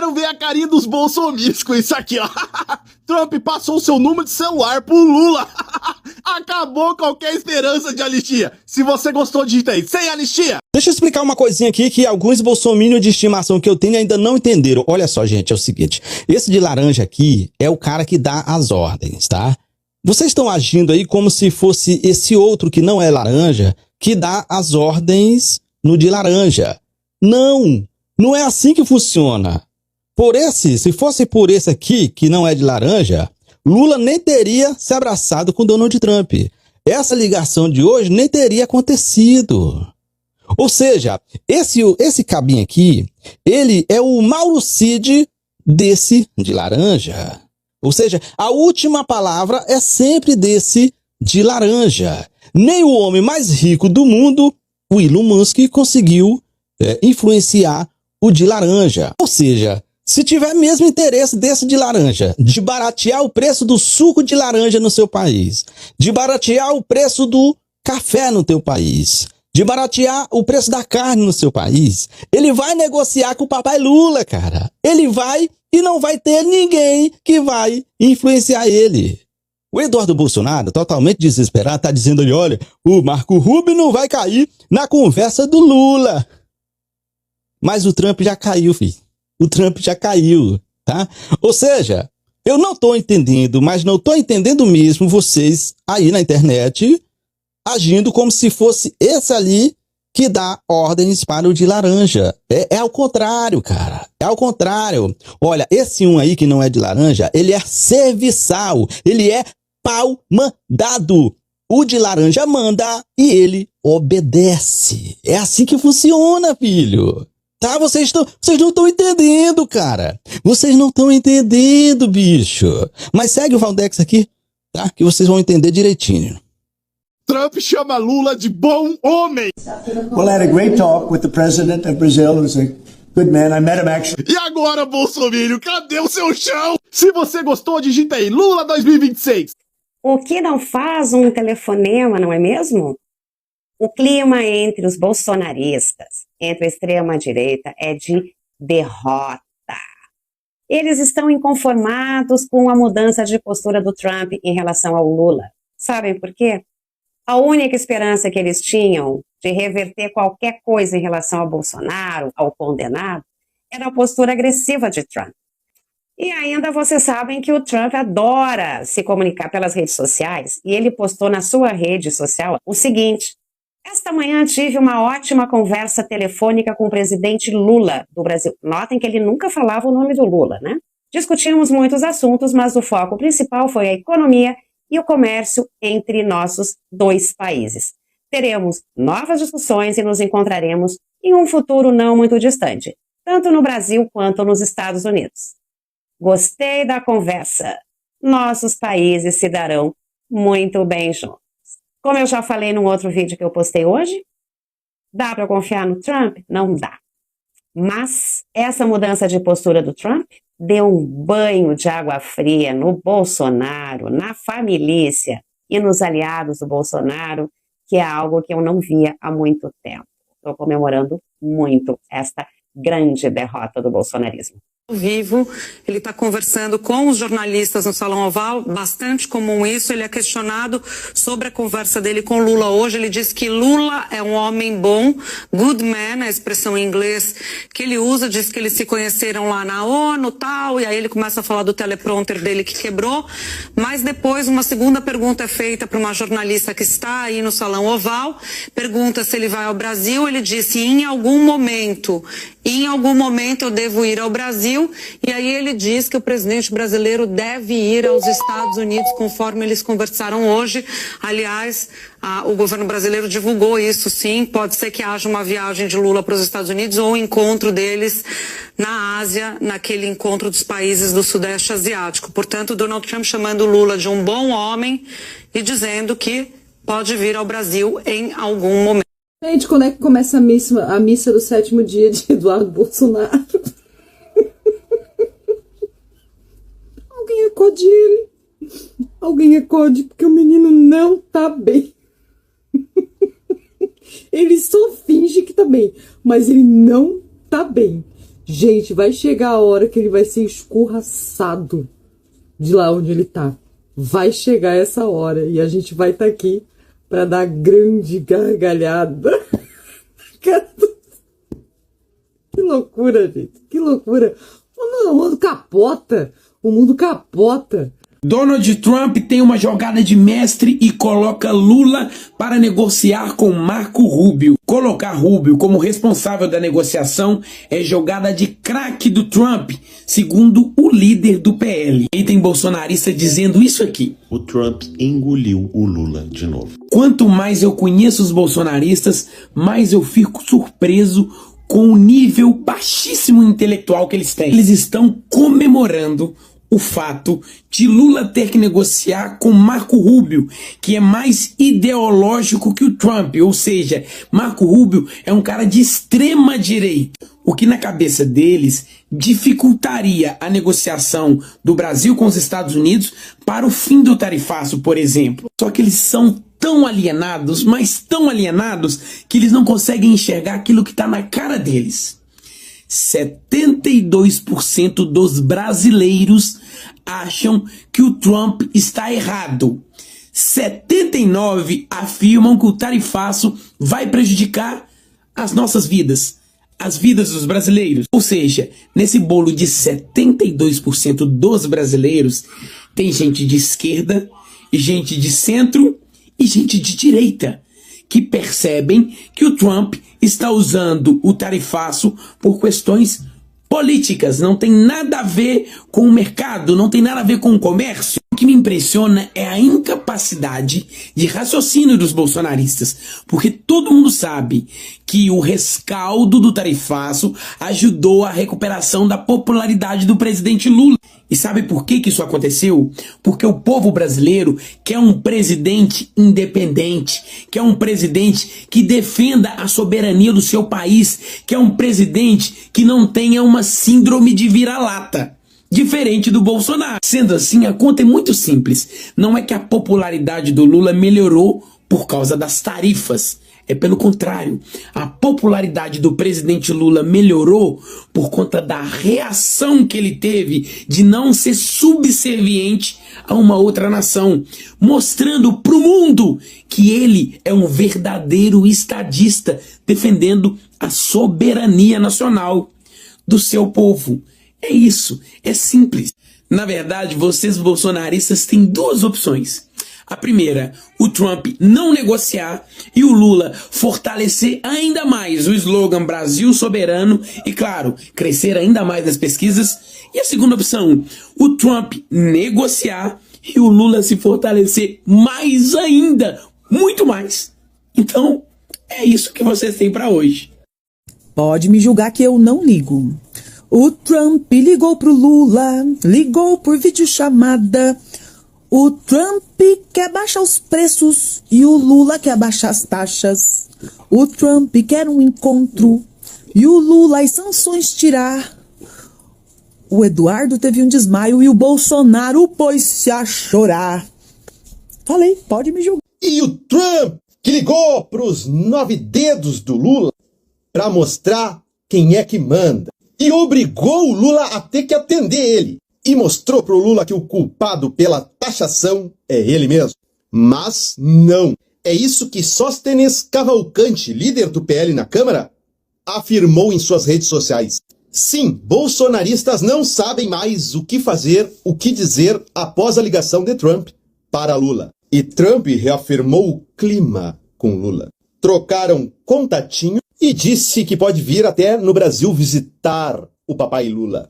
quero ver a carinha dos bolsomistas com isso aqui, ó. Trump passou seu número de celular pro Lula. Acabou qualquer esperança de anistia. Se você gostou, digita aí, sem anistia. Deixa eu explicar uma coisinha aqui que alguns bolsominions de estimação que eu tenho ainda não entenderam. Olha só, gente, é o seguinte. Esse de laranja aqui é o cara que dá as ordens, tá? Vocês estão agindo aí como se fosse esse outro que não é laranja, que dá as ordens no de laranja. Não é assim que funciona. Se fosse por esse aqui, que não é de laranja, Lula nem teria se abraçado com Donald Trump. Essa ligação de hoje nem teria acontecido. Ou seja, esse cabinho aqui, ele é o Mauro Cid desse de laranja. Ou seja, a última palavra é sempre desse de laranja. Nem o homem mais rico do mundo, o Elon Musk, conseguiu influenciar o de laranja. Ou seja, se tiver mesmo interesse desse de laranja, de baratear o preço do suco de laranja no seu país, de baratear o preço do café no teu país, de baratear o preço da carne no seu país, ele vai negociar com o papai Lula, cara. Ele vai e não vai ter ninguém que vai influenciar ele. O Eduardo Bolsonaro, totalmente desesperado, tá dizendo ali, olha, o Marco Rubio não vai cair na conversa do Lula. Mas o Trump já caiu, filho. O Trump já caiu, tá? Ou seja, eu não tô entendendo, mas não tô entendendo mesmo vocês aí na internet agindo como se fosse esse ali que dá ordens para o de laranja. É ao contrário, cara. É ao contrário. Olha, esse um aí que não é de laranja, ele é serviçal. Ele é pau mandado. O de laranja manda e ele obedece. É assim que funciona, filho. Tá? Vocês não estão entendendo, cara. Vocês não estão entendendo, bicho. Mas segue o Valdex aqui, tá? Que vocês vão entender direitinho. Trump chama Lula de bom homem. Well, I had a great talk with the president of Brazil, who's a good man. I met him actually. E agora, Bolsonaro, cadê o seu chão? Se você gostou, digita aí, Lula 2026. O que não faz um telefonema, não é mesmo? O clima entre os bolsonaristas, entre a extrema-direita, é de derrota. Eles estão inconformados com a mudança de postura do Trump em relação ao Lula. Sabem por quê? A única esperança que eles tinham de reverter qualquer coisa em relação ao Bolsonaro, ao condenado, era a postura agressiva de Trump. E ainda vocês sabem que o Trump adora se comunicar pelas redes sociais, e ele postou na sua rede social o seguinte: esta manhã tive uma ótima conversa telefônica com o presidente Lula do Brasil. Notem que ele nunca falava o nome do Lula, né? Discutimos muitos assuntos, mas o foco principal foi a economia e o comércio entre nossos dois países. Teremos novas discussões e nos encontraremos em um futuro não muito distante, tanto no Brasil quanto nos Estados Unidos. Gostei da conversa. Nossos países se darão muito bem juntos. Como eu já falei num outro vídeo que eu postei hoje, dá para confiar no Trump? Não dá. Mas essa mudança de postura do Trump deu um banho de água fria no Bolsonaro, na família e nos aliados do Bolsonaro, que é algo que eu não via há muito tempo. Estou comemorando muito esta grande derrota do bolsonarismo. Vivo, ele está conversando com os jornalistas no Salão Oval, bastante comum isso. Ele é questionado sobre a conversa dele com Lula hoje. Ele diz que Lula é um homem bom, good man, a expressão em inglês que ele usa. Diz que eles se conheceram lá na ONU, tal, e aí ele começa a falar do teleprompter dele que quebrou. Mas depois uma segunda pergunta é feita para uma jornalista que está aí no Salão Oval, pergunta se ele vai ao Brasil. Ele disse: em algum momento eu devo ir ao Brasil. E aí ele diz que o presidente brasileiro deve ir aos Estados Unidos, conforme eles conversaram hoje. Aliás, o governo brasileiro divulgou isso, sim. Pode ser que haja uma viagem de Lula para os Estados Unidos ou um encontro deles na Ásia, naquele encontro dos países do Sudeste Asiático. Portanto, Donald Trump chamando Lula de um bom homem e dizendo que pode vir ao Brasil em algum momento. Gente, quando é que começa a missa do 7º dia de Eduardo Bolsonaro? Alguém acode ele. Alguém acode, porque o menino não tá bem. Ele só finge que tá bem, mas ele não tá bem. Gente, vai chegar a hora que ele vai ser escorraçado de lá onde ele tá. Vai chegar essa hora e a gente vai estar aqui pra dar grande gargalhada. Que loucura, gente. Que loucura. O mundo capota. O mundo capota. Donald Trump tem uma jogada de mestre e coloca Lula para negociar com Marco Rubio. Colocar Rubio como responsável da negociação é jogada de craque do Trump, segundo o líder do PL. E tem bolsonarista dizendo isso aqui. O Trump engoliu o Lula de novo. Quanto mais eu conheço os bolsonaristas, mais eu fico surpreso com o nível baixíssimo intelectual que eles têm. Eles estão comemorando o fato de Lula ter que negociar com Marco Rubio, que é mais ideológico que o Trump, ou seja, Marco Rubio é um cara de extrema direita, o que na cabeça deles dificultaria a negociação do Brasil com os Estados Unidos para o fim do tarifaço, por exemplo. Só que eles são tão alienados, mas tão alienados, que eles não conseguem enxergar aquilo que está na cara deles. 72% dos brasileiros acham que o Trump está errado. 79% afirmam que o tarifaço vai prejudicar as nossas vidas, as vidas dos brasileiros. Ou seja, nesse bolo de 72% dos brasileiros, tem gente de esquerda, gente de centro e gente de direita, que percebem que o Trump está usando o tarifaço por questões políticas, não tem nada a ver com o mercado, não tem nada a ver com o comércio. O que me impressiona é a incapacidade de raciocínio dos bolsonaristas, porque todo mundo sabe que o rescaldo do tarifaço ajudou a recuperação da popularidade do presidente Lula. E sabe por que isso aconteceu? Porque o povo brasileiro quer um presidente independente, quer um presidente que defenda a soberania do seu país, quer um presidente que não tenha uma síndrome de vira-lata, diferente do Bolsonaro. Sendo assim, a conta é muito simples. Não é que a popularidade do Lula melhorou por causa das tarifas. É pelo contrário, a popularidade do presidente Lula melhorou por conta da reação que ele teve de não ser subserviente a uma outra nação, mostrando para o mundo que ele é um verdadeiro estadista, defendendo a soberania nacional do seu povo. É isso, é simples. Na verdade, vocês bolsonaristas têm duas opções. A primeira, o Trump não negociar e o Lula fortalecer ainda mais o slogan Brasil soberano e, claro, crescer ainda mais nas pesquisas. E a segunda opção, o Trump negociar e o Lula se fortalecer mais ainda, muito mais. Então, é isso que vocês têm para hoje. Pode me julgar que eu não ligo. O Trump ligou pro Lula, ligou por videochamada. O Trump quer baixar os preços e o Lula quer baixar as taxas. O Trump quer um encontro e o Lula as sanções tirar. O Eduardo teve um desmaio e o Bolsonaro pôs-se a chorar. Falei, pode me julgar. E o Trump que ligou pros 9 dedos do Lula para mostrar quem é que manda. E obrigou o Lula a ter que atender ele. E mostrou pro Lula que o culpado pela taxação é ele mesmo. Mas não. É isso que Sóstenes Cavalcante, líder do PL na Câmara, afirmou em suas redes sociais. Sim, bolsonaristas não sabem mais o que fazer, o que dizer após a ligação de Trump para Lula. E Trump reafirmou o clima com Lula. Trocaram contatinho e disse que pode vir até no Brasil visitar o papai Lula.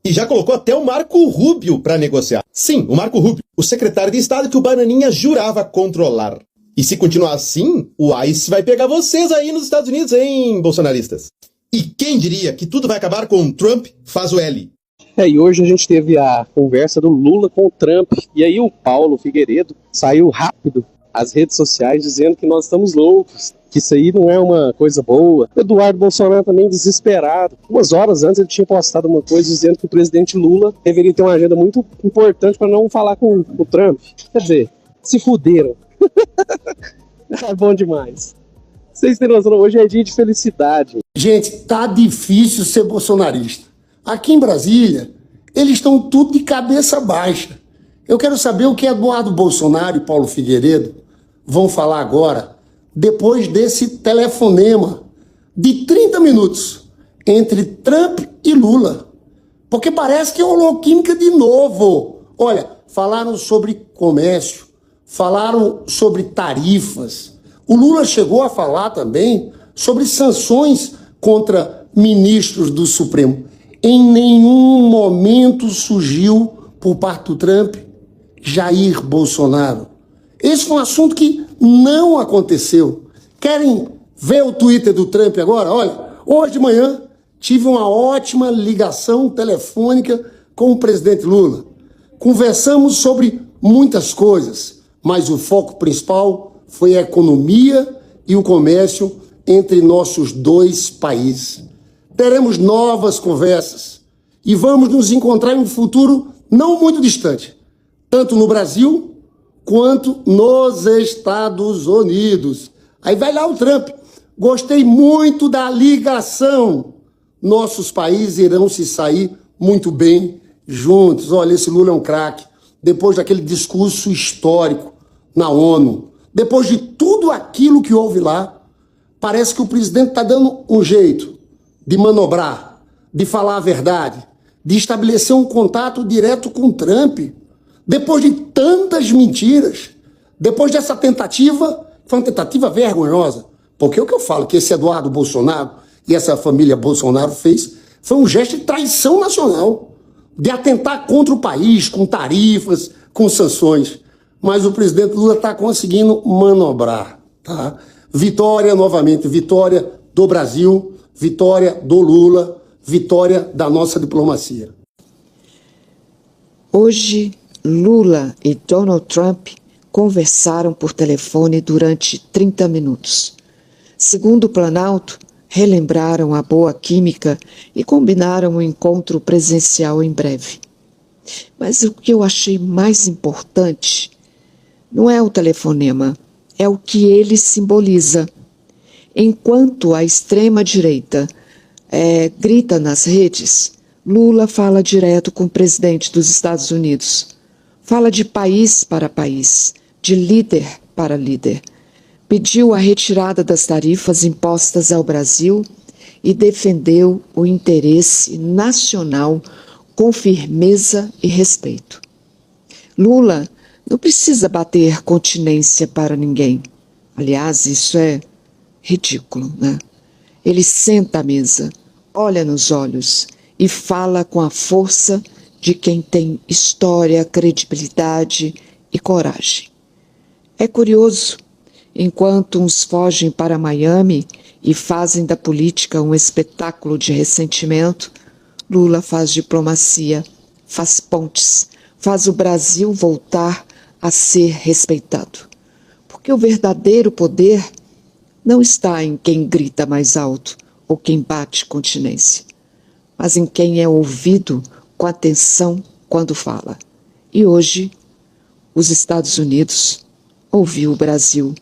E já colocou até o Marco Rubio para negociar. Sim, o Marco Rubio, o secretário de Estado que o Bananinha jurava controlar. E se continuar assim, o ICE vai pegar vocês aí nos Estados Unidos, hein, bolsonaristas? E quem diria que tudo vai acabar com o Trump faz o L. E hoje a gente teve a conversa do Lula com o Trump. E aí o Paulo Figueiredo saiu rápido às redes sociais dizendo que nós estamos loucos, que isso aí não é uma coisa boa. Eduardo Bolsonaro também desesperado. Umas horas antes ele tinha postado uma coisa dizendo que o presidente Lula deveria ter uma agenda muito importante para não falar com o Trump. Quer dizer, se fuderam. É bom demais. Vocês têm noção, hoje é dia de felicidade. Gente, tá difícil ser bolsonarista. Aqui em Brasília, eles estão tudo de cabeça baixa. Eu quero saber o que Eduardo Bolsonaro e Paulo Figueiredo vão falar agora, depois desse telefonema de 30 minutos entre Trump e Lula. Porque parece que é holoquímica de novo. Olha, falaram sobre comércio, falaram sobre tarifas. O Lula chegou a falar também sobre sanções contra ministros do Supremo. Em nenhum momento surgiu, por parte do Trump, Jair Bolsonaro. Esse foi um assunto que não aconteceu. Querem ver o Twitter do Trump agora? Olha, hoje de manhã tive uma ótima ligação telefônica com o presidente Lula. Conversamos sobre muitas coisas, mas o foco principal foi a economia e o comércio entre nossos dois países. Teremos novas conversas e vamos nos encontrar em um futuro não muito distante, tanto no Brasil quanto nos Estados Unidos. Aí vai lá o Trump. Gostei muito da ligação. Nossos países irão se sair muito bem juntos. Olha, esse Lula é um craque. Depois daquele discurso histórico na ONU, depois de tudo aquilo que houve lá, parece que o presidente está dando um jeito de manobrar, de falar a verdade, de estabelecer um contato direto com Trump. Depois de tantas mentiras, depois dessa tentativa, foi uma tentativa vergonhosa. Porque o que eu falo que esse Eduardo Bolsonaro e essa família Bolsonaro fez foi um gesto de traição nacional, de atentar contra o país, com tarifas, com sanções. Mas o presidente Lula está conseguindo manobrar. Tá? Vitória novamente, vitória do Brasil, vitória do Lula, vitória da nossa diplomacia. Hoje, Lula e Donald Trump conversaram por telefone durante 30 minutos. Segundo o Planalto, relembraram a boa química e combinaram um encontro presencial em breve. Mas o que eu achei mais importante não é o telefonema, é o que ele simboliza. Enquanto a extrema-direita grita nas redes, Lula fala direto com o presidente dos Estados Unidos. Fala de país para país, de líder para líder. Pediu a retirada das tarifas impostas ao Brasil e defendeu o interesse nacional com firmeza e respeito. Lula não precisa bater continência para ninguém. Aliás, isso é ridículo, né? Ele senta à mesa, olha nos olhos e fala com a força de quem tem história, credibilidade e coragem. É curioso, enquanto uns fogem para Miami e fazem da política um espetáculo de ressentimento, Lula faz diplomacia, faz pontes, faz o Brasil voltar a ser respeitado. Porque o verdadeiro poder não está em quem grita mais alto ou quem bate continência, mas em quem é ouvido com atenção quando fala. E hoje, os Estados Unidos ouviu o Brasil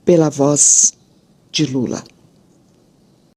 pela voz de Lula.